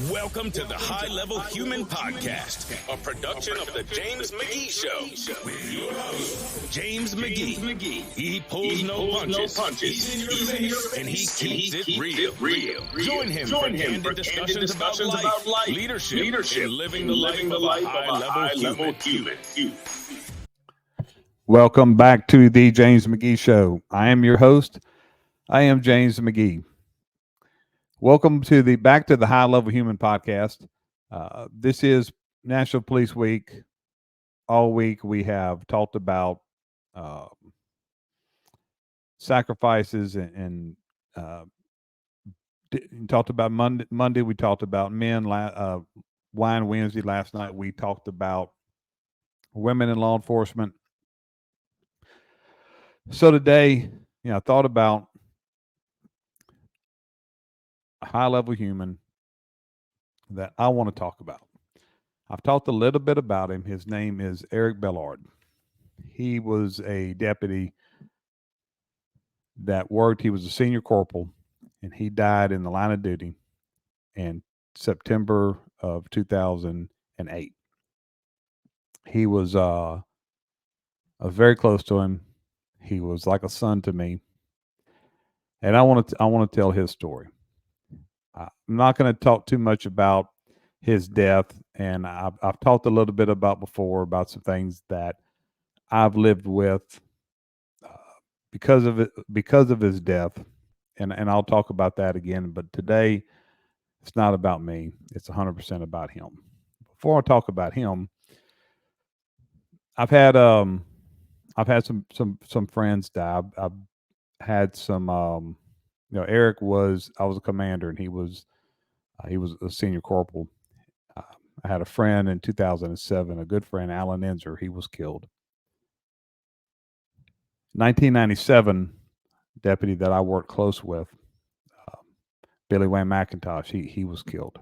Welcome to the High Level Human Podcast, a production of the James McGee Show. With your host, James McGee. He pulls no punches. He's in your face, and he keeps it real. Join him for candid discussions about life, leadership, and living the life of a high-level human. Welcome back to the James McGee Show. I am your host. I am James McGee. Welcome to the Back to the High Level Human Podcast. This is National Police Week. All week we have talked about sacrifices and talked about Monday. We talked about men. Wine Wednesday last night. We talked about women in law enforcement. So today, I thought about a high-level human that I want to talk about. I've talked a little bit about him. His name is Eric Bellard. He was a deputy that worked. He was a senior corporal, and he died in the line of duty in September of 2008. He was I was very close to him. He was like a son to me, and I want to tell his story. I'm not going to talk too much about his death, and I've talked a little bit about some things that I've lived with because of his death, and I'll talk about that again. But today, it's not about me; it's 100% about him. Before I talk about him, I've had some friends die. I've had some. Eric I was a commander, and he was a senior corporal. I had a friend in 2007, a good friend, Alan Enzer. He was killed. 1997, deputy that I worked close with, Billy Wayne McIntosh, he was killed.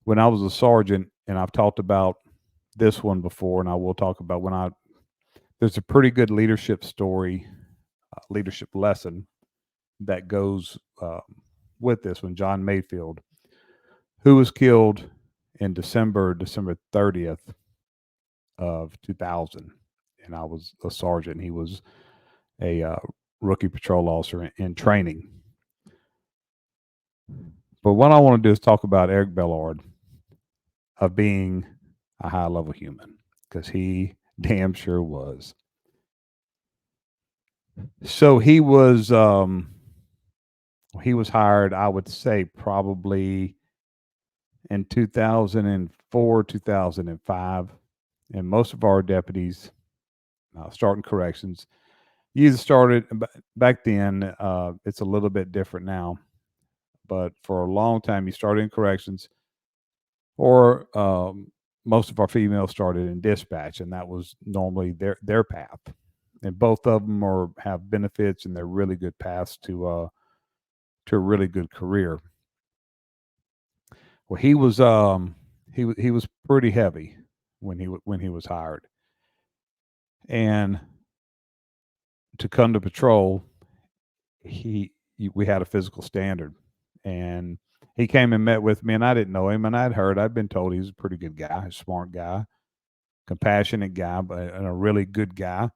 When I was a sergeant, and I've talked about this one before, and I will talk about there's a pretty good leadership story, leadership lesson that goes with this one. John Mayfield, who was killed in December 30th of 2000, and I was a sergeant. He was a rookie patrol officer in training. But what I want to do is talk about Eric Bellard of being a high-level human, because he damn sure was. So he was hired, I would say, probably in 2004, 2005. And most of our deputies starting corrections, you either started back then, it's a little bit different now, but for a long time you started in corrections, or most of our females started in dispatch, and that was normally their path. And both of them have benefits, and they're really good paths to a really good career. Well, he was pretty heavy when he was hired, and to come to patrol, we had a physical standard, and he came and met with me, and I didn't know him, and I'd been told he was a pretty good guy, a smart guy, compassionate guy, and a really good guy.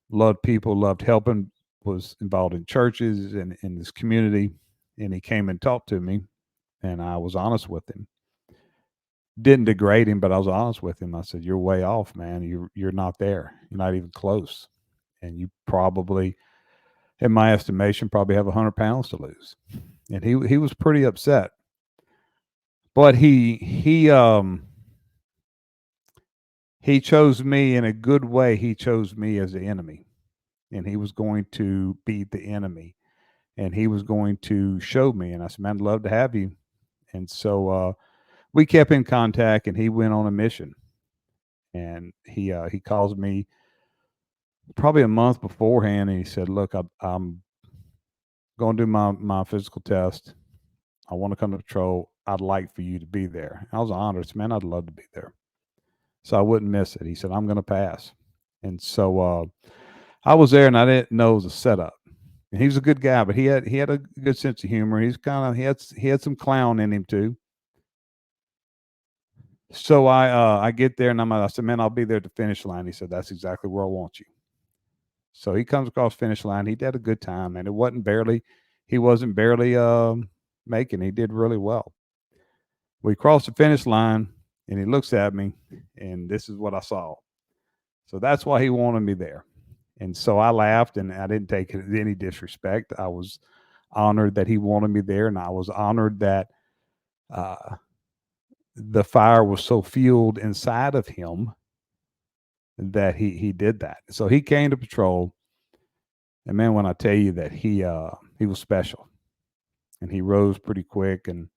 Loved people, loved helping, was involved in churches and in his community. And he came and talked to me, and I was honest with him. Didn't degrade him, but I was honest with him. I said, "You're way off, man. You're not there. You're not even close. And you probably, in my estimation, probably have 100 pounds to lose." And he was pretty upset. But he chose me in a good way. He chose me as the enemy, and he was going to beat the enemy, and he was going to show me. And I said, "Man, I'd love to have you." And so we kept in contact, and he went on a mission. And he calls me probably a month beforehand, and he said, "Look, I'm going to do my physical test. I want to come to patrol. I'd like for you to be there." I was honored. "Man, I'd love to be there." So I wouldn't miss it. He said, "I'm going to pass." And so I was there, and I didn't know it was a setup. And he was a good guy, but he had a good sense of humor. He's kind of he had some clown in him too. So I get there and I said, man, I'll be there at the finish line. He said, that's exactly where I want you. So he comes across finish line. He did a good time, and he wasn't barely making. He did really well. We crossed the finish line, and he looks at me, and this is what I saw. So that's why he wanted me there. And so I laughed, and I didn't take any disrespect. I was honored that he wanted me there, and I was honored that the fire was so fueled inside of him that he did that. So he came to patrol, and man, when I tell you that he was special, and he rose pretty quick and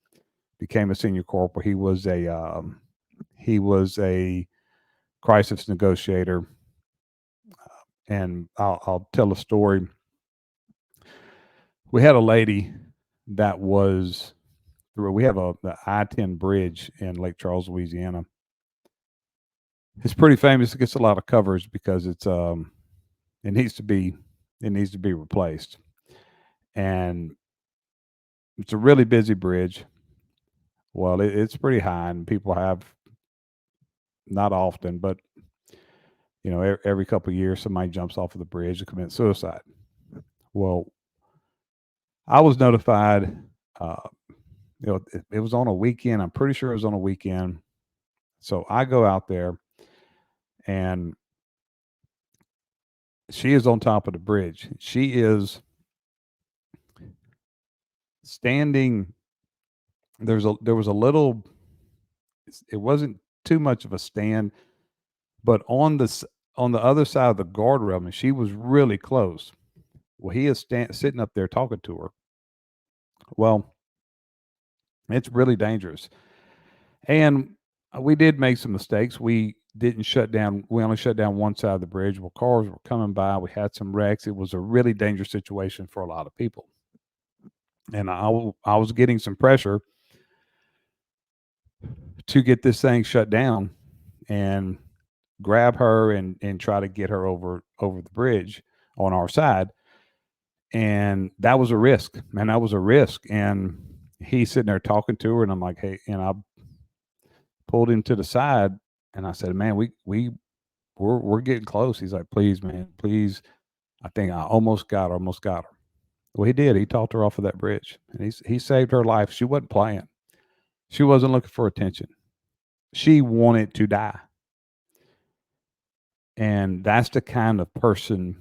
became a senior corporal. He was a crisis negotiator, and I'll tell a story. We had a lady that was we have the I-10 bridge in Lake Charles, Louisiana. It's pretty famous. It gets a lot of coverage because it needs to be replaced, and it's a really busy bridge. Well, it's pretty high, and people have, not often, but every couple of years somebody jumps off of the bridge to commit suicide. Well, I was notified. It was on a weekend. I'm pretty sure it was on a weekend. So I go out there, and she is on top of the bridge. She is standing. There was a little. It wasn't too much of a stand, but on the other side of the guardrail, and she was really close. Well, he is sitting up there talking to her. Well, it's really dangerous. And we did make some mistakes. We didn't shut down. We only shut down one side of the bridge. Well, cars were coming by. We had some wrecks. It was a really dangerous situation for a lot of people. And I was getting some pressure to get this thing shut down and grab her and try to get her over the bridge on our side. And that was a risk, man. That was a risk. And he's sitting there talking to her, and I'm like, hey, and I pulled him to the side, and I said, man, we're getting close. He's like, please, man, please. I think I almost got her. Well, he did. He talked her off of that bridge, and he saved her life. She wasn't playing. She wasn't looking for attention. She wanted to die. And that's the kind of person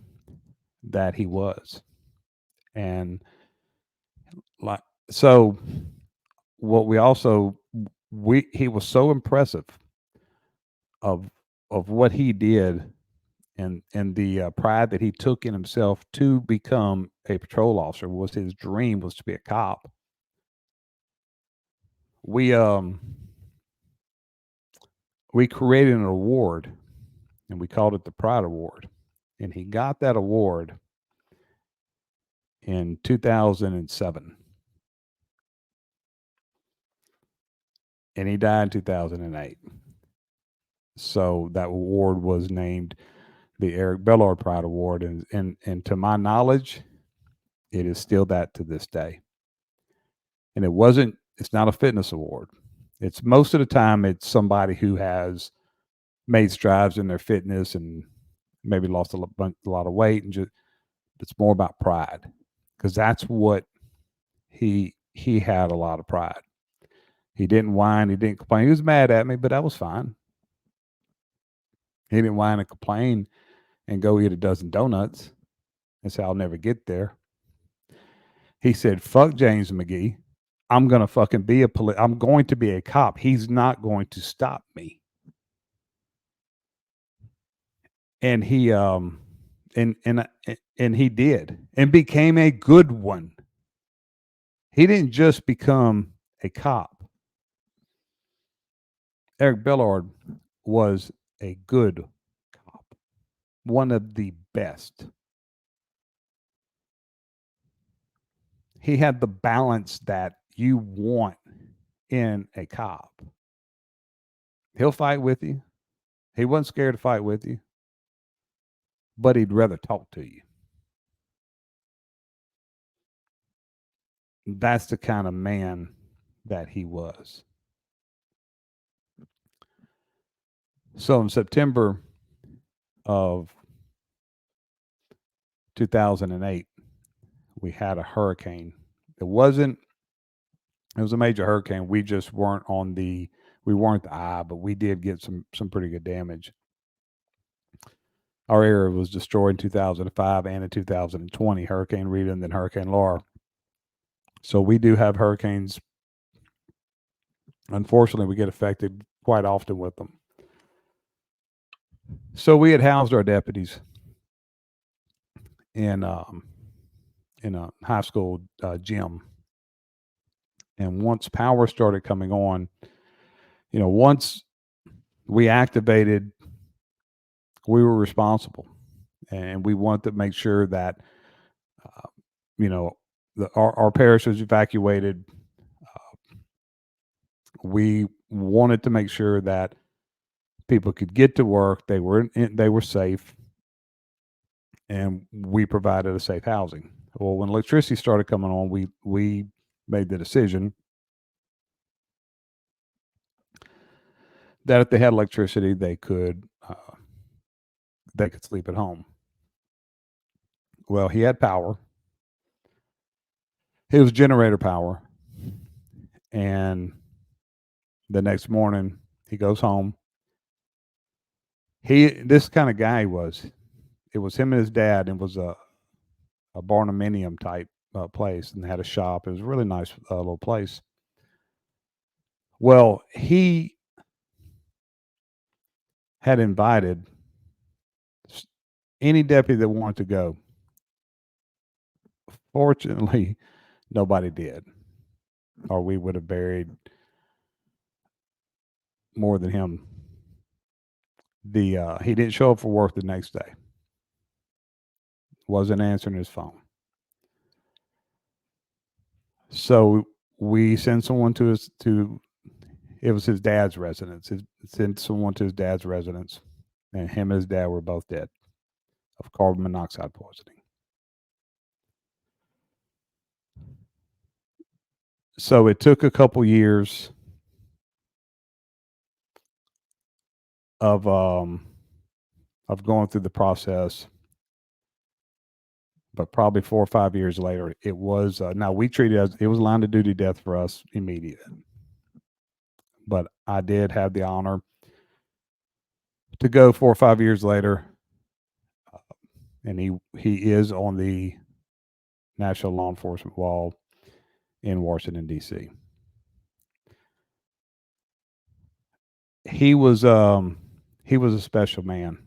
that he was. And so what he was so impressive of what he did and the pride that he took in himself to become a patrol officer. Was his dream was to be a cop. We created an award, and we called it the Pride Award, and he got that award in 2007, and he died in 2008. So that award was named the Eric Bellard Pride Award, and to my knowledge, it is still that to this day. And it's not a fitness award. It's most of the time it's somebody who has made strides in their fitness and maybe lost a lot of weight, and it's more about pride, because that's what he had, a lot of pride. He didn't whine, he didn't complain. He was mad at me, but that was fine. He didn't whine and complain and go eat a dozen donuts and say, I'll never get there. He said, fuck James McGee. I'm going to fucking be I'm going to be a cop. He's not going to stop me. And he and he did, and became a good one. He didn't just become a cop. Eric Bellard was a good cop, one of the best. He had the balance that you want in a cop. He'll fight with you. He wasn't scared to fight with you, but he'd rather talk to you. that's the kind of man that he was. So in September of 2008, we had a hurricane. It was a major hurricane. We just weren't we weren't the eye, but we did get some pretty good damage. Our area was destroyed in 2005 and in 2020, Hurricane Rita and then Hurricane Laura. So we do have hurricanes. Unfortunately, we get affected quite often with them. So we had housed our deputies in a high school gym. And once power started coming on, once we activated, we were responsible, and we wanted to make sure that, our parish was evacuated. We wanted to make sure that people could get to work. They were safe, and we provided a safe housing. Well, when electricity started coming on, we made the decision that if they had electricity, they could sleep at home. Well, he had power. It was generator power, and the next morning he goes home. This kind of guy was. It was him and his dad, and it was a barnuminium type place, and they had a shop. It was a really nice little place. Well, he had invited any deputy that wanted to go. Fortunately, nobody did, or we would have buried more than him. He didn't show up for work the next day. Wasn't answering his phone. So we sent someone it was his dad's residence. Sent someone to his dad's residence, and him and his dad were both dead of carbon monoxide poisoning. So it took a couple years of going through the process, but probably 4 or 5 years later, it was now we treated it was line of duty death for us immediate. But I did have the honor to go 4 or 5 years later, and he is on the National Law Enforcement Wall in Washington, D.C. He was a special man.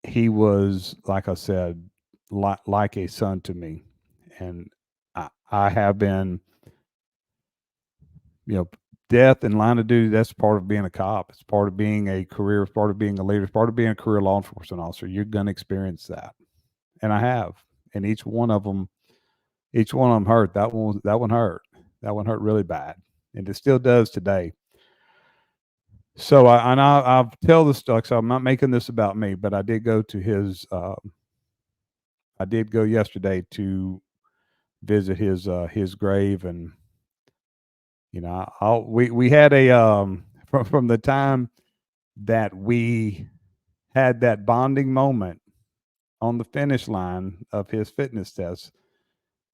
He was, like I said, like a son to me, and I have been, death and line of duty. That's part of being a cop. It's part of being a career. It's part of being a leader. It's part of being a career law enforcement officer. You're going to experience that, and I have. And each one of them hurt. That one hurt. That one hurt really bad, and it still does today. So I'll tell this story. So I'm not making this about me, but I did go to his. I did go yesterday to visit his grave, and we had a from the time that we had that bonding moment on the finish line of his fitness test.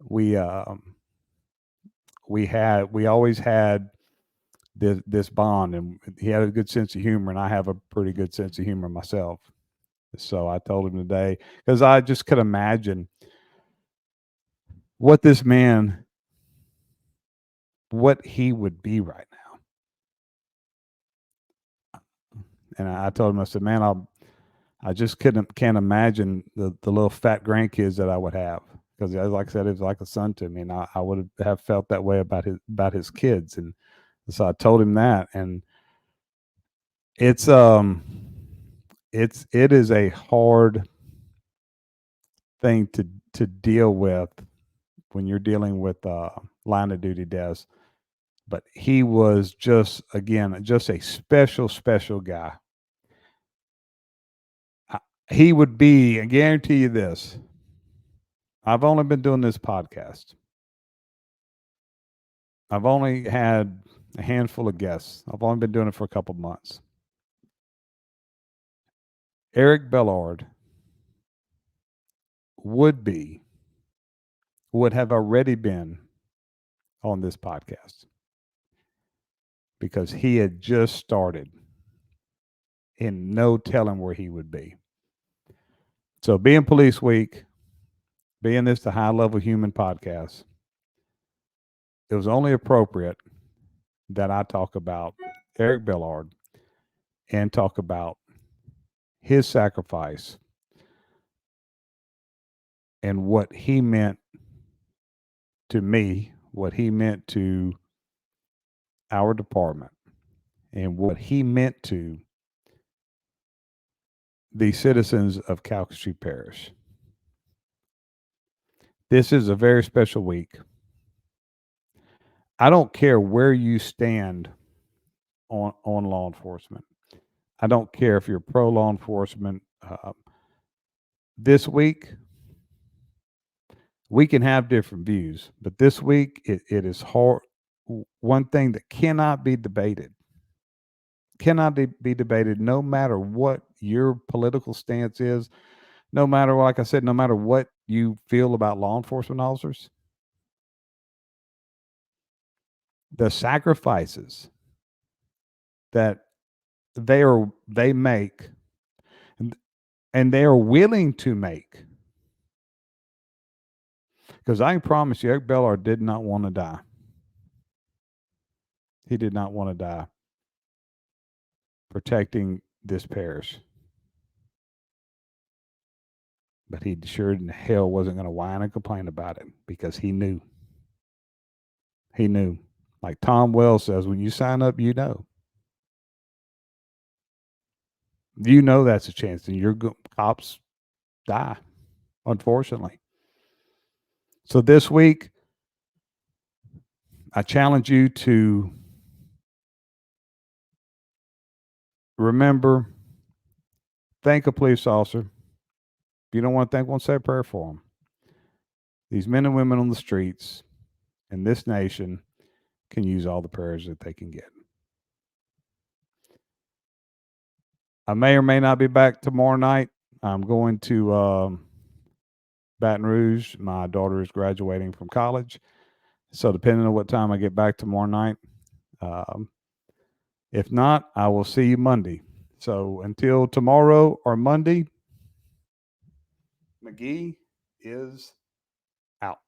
We always had this bond, and he had a good sense of humor, and I have a pretty good sense of humor myself. So I told him today, because I just could imagine what this man, what he would be right now. And I told him, I said, man, I just can't imagine the little fat grandkids that I would have, because like I said, it was like a son to me, and I would have felt that way about his kids. And so I told him that, and it is a hard thing to deal with when you're dealing with line of duty deaths. But he was just a special guy. He would be, I guarantee you this, I've only been doing this podcast. I've only had a handful of guests. I've only been doing it for a couple months. Eric Bellard would have already been on this podcast because he had just started and no telling where he would be. So being Police Week, being this the High Level Human podcast, it was only appropriate that I talk about Eric Bellard and talk about his sacrifice and what he meant to me, what he meant to our department, and what he meant to the citizens of Calcasieu Parish. This is a very special week. I don't care where you stand on law enforcement. I don't care if you're pro law enforcement. This week, we can have different views, but this week it is hard. One thing that cannot be debated, no matter what your political stance is, no matter, like I said, no matter what you feel about law enforcement officers, the sacrifices that they make and they are willing to make. Because I can promise you, Eric Bellard did not want to die. He did not want to die protecting this parish. But he sure in hell wasn't going to whine and complain about it because he knew. He knew. Like Tom Wells says, when you sign up, you know. You know that's a chance, and your cops die, unfortunately. So this week, I challenge you to remember, thank a police officer. If you don't want to thank one, say a prayer for them. These men and women on the streets in this nation can use all the prayers that they can get. I may or may not be back tomorrow night. I'm going to Baton Rouge. My daughter is graduating from college. So depending on what time I get back tomorrow night, if not, I will see you Monday. So until tomorrow or Monday, McGee is out.